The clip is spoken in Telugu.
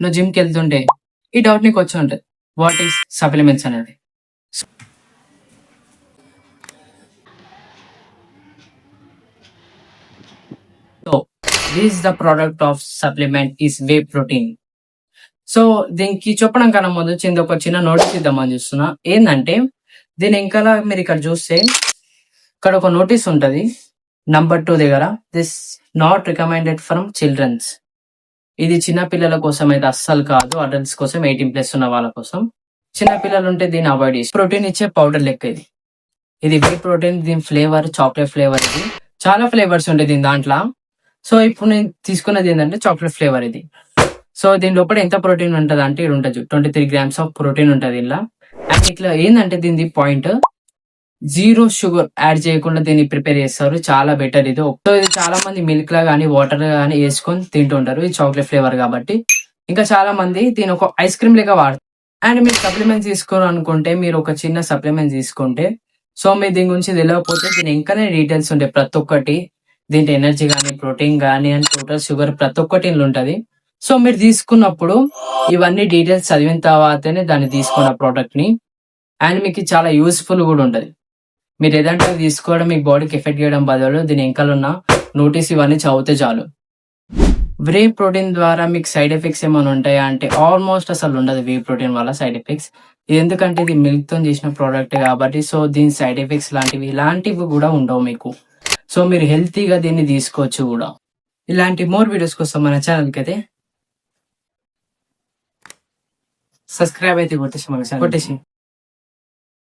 నువ్వు జిమ్కి వెళ్తుంటే ఈ డౌట్ నీకు వచ్చి ఉంటుంది, వాట్ ఈస్ సప్లిమెంట్స్ అనేది. So this the product of supplement is whey protein. So దీనికి చెప్పడం కన్నా ముందు ఒక చిన్న నోటీస్ ఇద్దామని చూస్తున్నా. ఏంటంటే దీని ఇంకా మీరు ఇక్కడ చూస్తే ఇక్కడ ఒక నోటీస్ ఉంటుంది నంబర్ 2 దగ్గర, this not recommended from childrens. ఇది చిన్న పిల్లల కోసం అయితే అస్సలు కాదు, అడల్ట్స్ కోసం 18+ ఉన్న వాళ్ళ కోసం. చిన్న పిల్లలు ఉంటే దీన్ని అవాయిడ్ చేసి, ప్రోటీన్ ఇచ్చే పౌడర్ లెక్క ఇది వే ప్రోటీన్. దీని ఫ్లేవర్ చాక్లెట్ ఫ్లేవర్. ఇది చాలా ఫ్లేవర్స్ ఉంటాయి దీని దాంట్లో. సో ఇప్పుడు నేను తీసుకున్నది ఏంటంటే చాక్లెట్ ఫ్లేవర్ ఇది. సో దీని లోపల ఎంత ప్రోటీన్ ఉంటుంది అంటే ఇది ఉంటుంది 23 grams ఆఫ్ ప్రోటీన్ ఉంటుంది ఇలా. అండ్ ఇట్లా ఏంటంటే దీని పాయింట్ 0 షుగర్ యాడ్ చేయకుండా దీన్ని ప్రిపేర్ చేస్తారు, చాలా బెటర్ ఇది. సో ఇది చాలా మంది మిల్క్ లా కానీ వాటర్ లా కానీ వేసుకొని తింటుంటారు, ఇది చాక్లెట్ ఫ్లేవర్ కాబట్టి. ఇంకా చాలా మంది దీని ఒక ఐస్ క్రీమ్ లెక్క వాడతారు. అండ్ మీరు సప్లిమెంట్స్ తీసుకోవాలనుకుంటే మీరు ఒక చిన్న సప్లిమెంట్ తీసుకుంటే, సో మీరు దీని గురించి తెలియకపోతే దీని ఇంకానే డీటెయిల్స్ ఉంటాయి ప్రతి ఒక్కటి. దీంట్లో ఎనర్జీ కానీ ప్రోటీన్ కానీ అండ్ టోటల్ షుగర్ ప్రతి ఒక్కటి ఇందులో ఉంటుంది. సో మీరు తీసుకున్నప్పుడు ఇవన్నీ డీటెయిల్స్ చదివిన తర్వాతనే దాన్ని తీసుకున్న ప్రోడక్ట్ ని. అండ్ మీకు చాలా యూస్ఫుల్ కూడా ఉంటుంది. మీరు ఏదంటే తీసుకోవడం మీకు బాడీకి ఎఫెక్ట్ చేయడం బదులు దీని వెనకాలన్న నోటీస్ ఇవన్నీ చదివితే చాలు. వే ప్రోటీన్ ద్వారా మీకు సైడ్ ఎఫెక్ట్స్ ఏమైనా ఉంటాయా అంటే ఆల్మోస్ట్ అసలు ఉండదు వే ప్రోటీన్ వల్ల సైడ్ ఎఫెక్ట్స్. ఇది ఎందుకంటే ఇది మిల్క్ తో చేసిన ప్రోడక్ట్ కాబట్టి, సో దీని సైడ్ ఎఫెక్ట్స్ ఇలాంటివి కూడా ఉండవు మీకు. సో మీరు హెల్తీగా దీన్ని తీసుకోవచ్చు కూడా. ఇలాంటి మోర్ వీడియోస్ కోసం మన ఛానల్కి అయితే సబ్స్క్రైబ్ అయితే కొట్టేసి